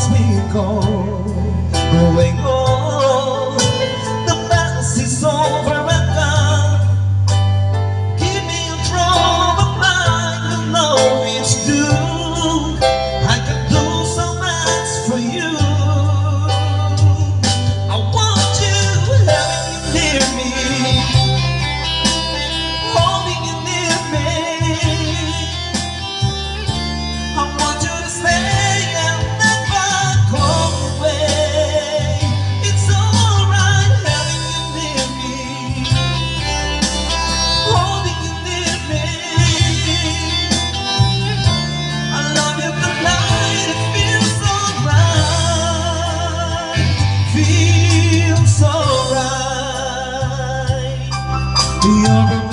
as we go, going on. The past is over and gone. Give me a drop of mine, you know it's due. I can do so much for you. I want you having you near me, holding you near me. I want you to stay and never go away. It's alright having you near me, holding you near me. I love you tonight, it feels alright, feels alright. You're